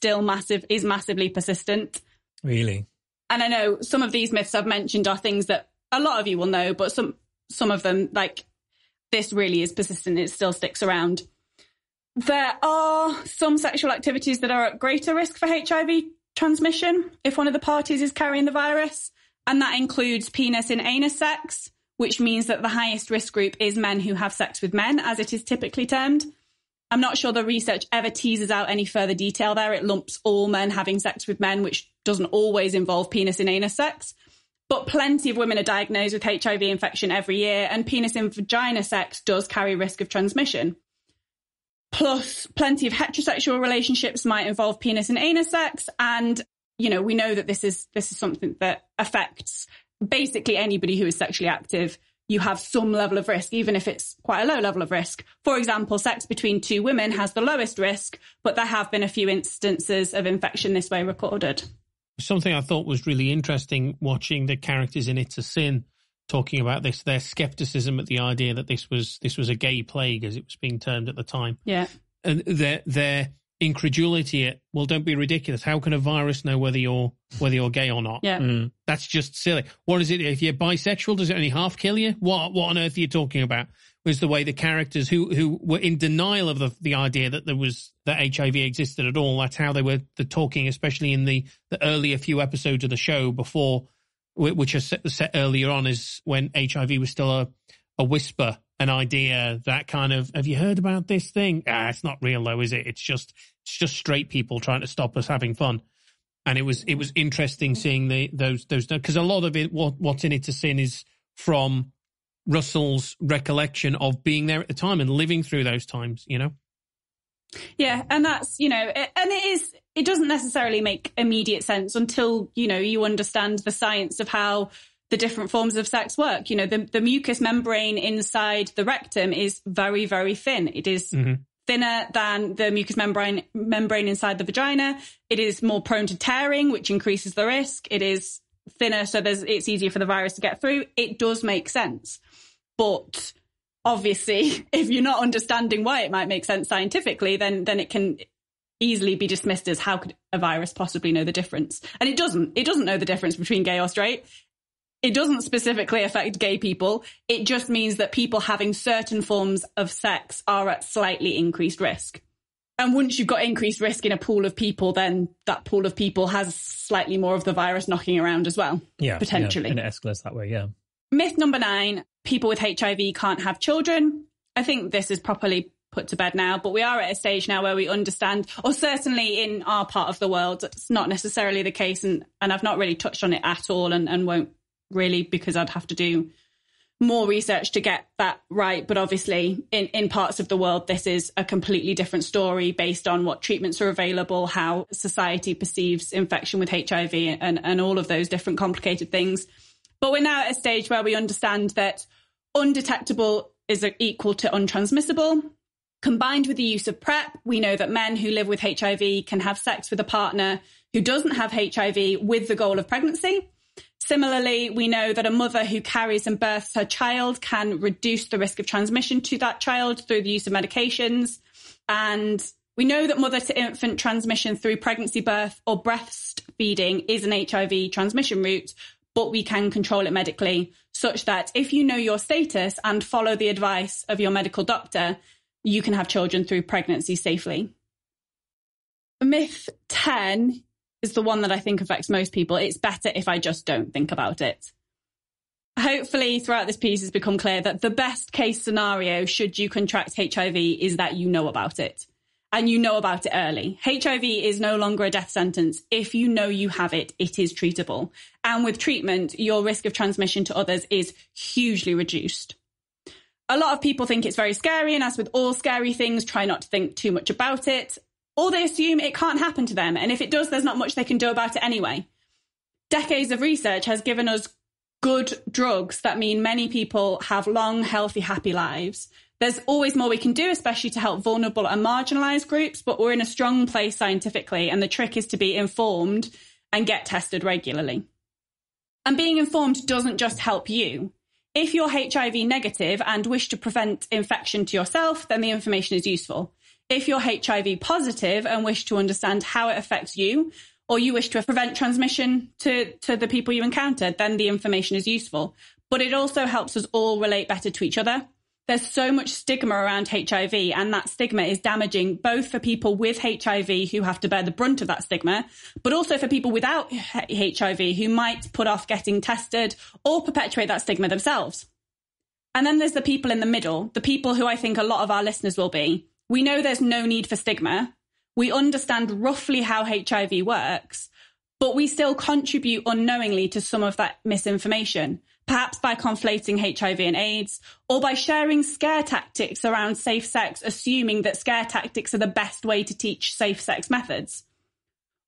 is massively persistent. Really? And I know some of these myths I've mentioned are things that a lot of you will know, but some of them, like, this really is persistent. It still sticks around. There are some sexual activities that are at greater risk for HIV transmission if one of the parties is carrying the virus, and that includes penis in anus sex, which means that the highest risk group is men who have sex with men, as it is typically termed. I'm not sure the research ever teases out any further detail there. It lumps all men having sex with men, which doesn't always involve penis in anus sex. But plenty of women are diagnosed with HIV infection every year, and penis in vagina sex does carry risk of transmission. Plus, plenty of heterosexual relationships might involve penis and anus sex. And, you know, we know that this is something that affects basically anybody who is sexually active. You have some level of risk, even if it's quite a low level of risk. For example, sex between two women has the lowest risk, but there have been a few instances of infection this way recorded. Something I thought was really interesting watching the characters in It's a Sin talking about this, their skepticism at the idea that this was a gay plague, as it was being termed at the time. Yeah. And their incredulity at, well, don't be ridiculous. How can a virus know whether you're gay or not? Yeah. That's just silly. What is it? If you're bisexual, does it only half kill you? What on earth are you talking about? Was the way the characters who were in denial of the idea that that HIV existed at all. That's how they were talking, especially in the earlier few episodes of the show before, which are set earlier on, is when HIV was still a whisper, an idea, that kind of, have you heard about this thing? It's not real though, is it? It's just straight people trying to stop us having fun. And it was interesting seeing those, because a lot of it, what's in It's a Sin is from Russell's recollection of being there at the time and living through those times, you know? Yeah, and that's, you know, it doesn't necessarily make immediate sense until, you know, you understand the science of how the different forms of sex work. You know, the mucous membrane inside the rectum is very, very thin. It is thinner than the mucous membrane inside the vagina. It is more prone to tearing, which increases the risk. It is thinner, so it's easier for the virus to get through. It does make sense. But obviously, if you're not understanding why it might make sense scientifically, then it can easily be dismissed as, how could a virus possibly know the difference? And it doesn't know the difference between gay or straight. It doesn't specifically affect gay people. It just means that people having certain forms of sex are at slightly increased risk. And once you've got increased risk in a pool of people, then that pool of people has slightly more of the virus knocking around as well. Yeah, potentially. Yeah, and it escalates that way, yeah. Myth number 9, people with HIV can't have children. I think this is properly put to bed now, but we are at a stage now where we understand, or certainly in our part of the world, it's not necessarily the case, and I've not really touched on it at all and won't really, because I'd have to do more research to get that right. But obviously in parts of the world, this is a completely different story based on what treatments are available, how society perceives infection with HIV and all of those different complicated things. But we're now at a stage where we understand that undetectable is equal to untransmissible. Combined with the use of PrEP, we know that men who live with HIV can have sex with a partner who doesn't have HIV with the goal of pregnancy. Similarly, we know that a mother who carries and births her child can reduce the risk of transmission to that child through the use of medications. And We know that mother-to-infant transmission through pregnancy, birth, or breastfeeding is an HIV transmission route, but we can control it medically, such that if you know your status and follow the advice of your medical doctor, you can have children through pregnancy safely. Myth 10 is the one that I think affects most people. It's better if I just don't think about it. Hopefully, throughout this piece, it's become clear that the best case scenario, should you contract HIV, is that you know about it. And you know about it early. HIV is no longer a death sentence. If you know you have it, it is treatable. And with treatment, your risk of transmission to others is hugely reduced. A lot of people think it's very scary, and as with all scary things, try not to think too much about it. Or they assume it can't happen to them, and if it does, there's not much they can do about it anyway. Decades of research has given us good drugs that mean many people have long, healthy, happy lives. There's always more we can do, especially to help vulnerable and marginalised groups, but we're in a strong place scientifically, and the trick is to be informed and get tested regularly. And being informed doesn't just help you. If you're HIV negative and wish to prevent infection to yourself, then the information is useful. If you're HIV positive and wish to understand how it affects you, or you wish to prevent transmission to the people you encountered, then the information is useful. But it also helps us all relate better to each other. There's so much stigma around HIV, and that stigma is damaging both for people with HIV who have to bear the brunt of that stigma, but also for people without HIV who might put off getting tested or perpetuate that stigma themselves. And then there's the people in the middle, the people who I think a lot of our listeners will be. We know there's no need for stigma. We understand roughly how HIV works, but we still contribute unknowingly to some of that misinformation, perhaps by conflating HIV and AIDS, or by sharing scare tactics around safe sex, assuming that scare tactics are the best way to teach safe sex methods.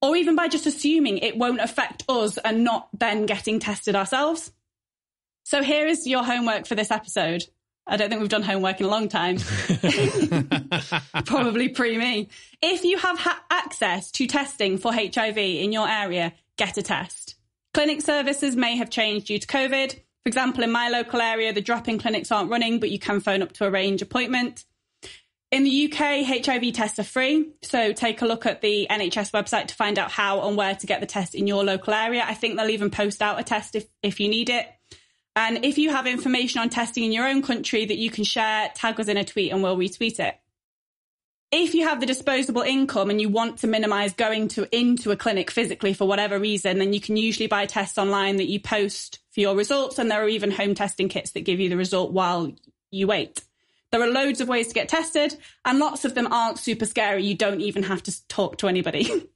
Or even by just assuming it won't affect us and not then getting tested ourselves. So here is your homework for this episode. I don't think we've done homework in a long time. Probably pre-me. If you have access to testing for HIV in your area, get a test. Clinic services may have changed due to COVID. For example, in my local area, the drop-in clinics aren't running, but you can phone up to arrange appointment. In the UK, HIV tests are free. So take a look at the NHS website to find out how and where to get the test in your local area. I think they'll even post out a test if you need it. And if you have information on testing in your own country that you can share, tag us in a tweet and we'll retweet it. If you have the disposable income and you want to minimise going into a clinic physically for whatever reason, then you can usually buy tests online that you post for your results. And there are even home testing kits that give you the result while you wait. There are loads of ways to get tested, and lots of them aren't super scary. You don't even have to talk to anybody.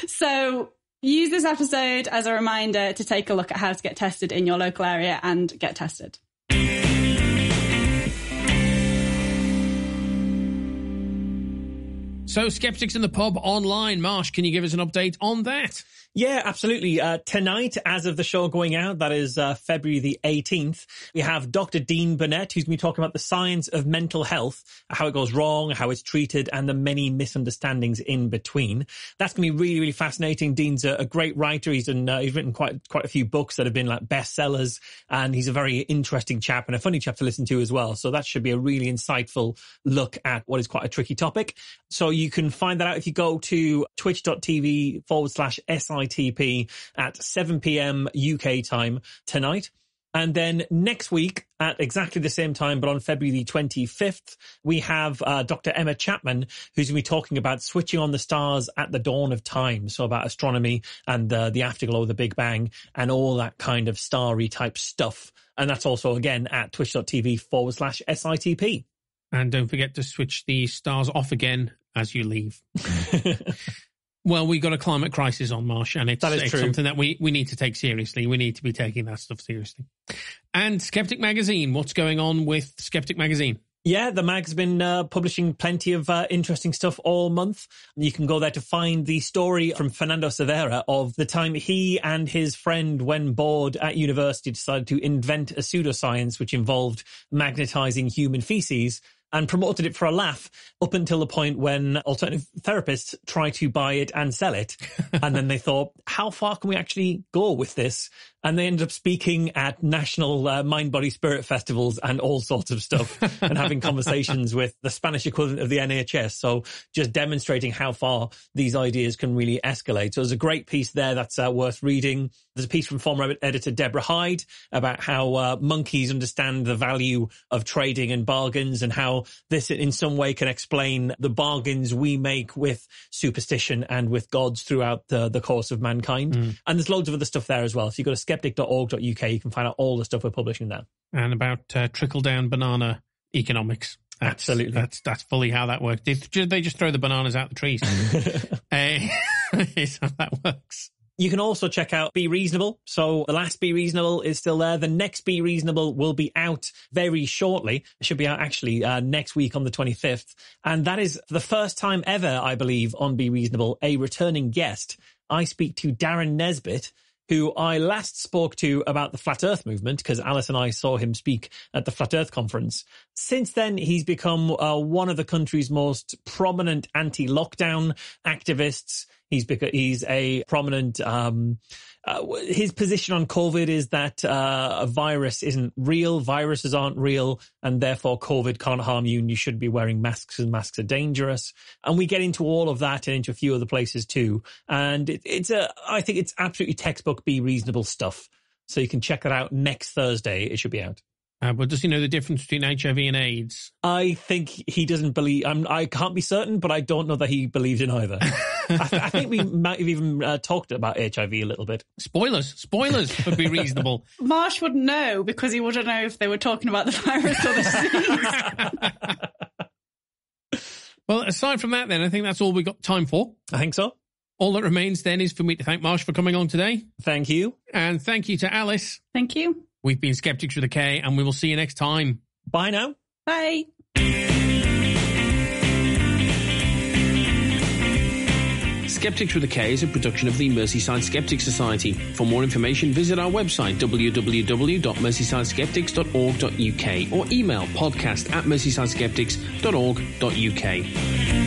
So use this episode as a reminder to take a look at how to get tested in your local area and get tested. So, Skeptics in the Pub online. Marsh, can you give us an update on that? Yeah, absolutely. Tonight, as of the show going out, that is February the 18th, we have Dr. Dean Burnett, who's going to be talking about the science of mental health, how it goes wrong, how it's treated, and the many misunderstandings in between. That's going to be really, really fascinating. Dean's a great writer. He's written quite a few books that have been like bestsellers, and he's a very interesting chap and a funny chap to listen to as well. So that should be a really insightful look at what is quite a tricky topic. So you can find that out if you go to twitch.tv/SITP at 7 p.m. UK time tonight. And then next week at exactly the same time, but on February the 25th, we have Dr. Emma Chapman, who's going to be talking about switching on the stars at the dawn of time. So about astronomy and the afterglow of the Big Bang and all that kind of starry type stuff. And that's also, again, at twitch.tv/SITP. And don't forget to switch the stars off again as you leave. Well, we've got a climate crisis on, Marsh, and it's something that we need to take seriously. We need to be taking that stuff seriously. And Skeptic Magazine, what's going on with Skeptic Magazine? Yeah, the mag's been publishing plenty of interesting stuff all month. You can go there to find the story from Fernando Severa of the time he and his friend, when bored at university, decided to invent a pseudoscience which involved magnetizing human feces, and promoted it for a laugh up until the point when alternative therapists try to buy it and sell it. And then they thought, how far can we actually go with this? And they ended up speaking at national mind, body, spirit festivals and all sorts of stuff and having conversations with the Spanish equivalent of the NHS. So just demonstrating how far these ideas can really escalate. So there's a great piece there that's worth reading. There's a piece from former editor Deborah Hyde about how monkeys understand the value of trading and bargains and how this in some way can explain the bargains we make with superstition and with gods throughout the course of mankind. And there's loads of other stuff there as well. So you go to skeptic.org.uk, you can find out all the stuff we're publishing there. And about trickle-down banana economics. Absolutely. That's fully how that works. They just throw the bananas out the trees. Is how that works. You can also check out Be Reasonable. So the last Be Reasonable is still there. The next Be Reasonable will be out very shortly. It should be out actually next week on the 25th. And that is for the first time ever, I believe, on Be Reasonable, a returning guest. I speak to Darren Nesbitt, who I last spoke to about the Flat Earth movement, because Alice and I saw him speak at the Flat Earth conference. Since then, he's become one of the country's most prominent anti-lockdown activists. He's a prominent, his position on COVID is that a virus isn't real, viruses aren't real, and therefore COVID can't harm you and you should be wearing masks and masks are dangerous. And we get into all of that and into a few other places too. And I think it's absolutely textbook Be Reasonable stuff. So you can check that out next Thursday. It should be out. But does he know the difference between HIV and AIDS? I think he doesn't believe. I can't be certain, but I don't know that he believes in either. I think we might have even talked about HIV a little bit. Spoilers for Be Reasonable. Marsh wouldn't know because he wouldn't know if they were talking about the virus or the disease. Well, aside from that, then, I think that's all we've got time for. I think so. All that remains then is for me to thank Marsh for coming on today. Thank you. And thank you to Alice. Thank you. We've been Skeptics with a K, and we will see you next time. Bye now. Bye. Skeptics with a K is a production of the Merseyside Skeptics Society. For more information, visit our website, www.merseysideskeptics.org.uk, or email podcast@merseysideskeptics.org.uk.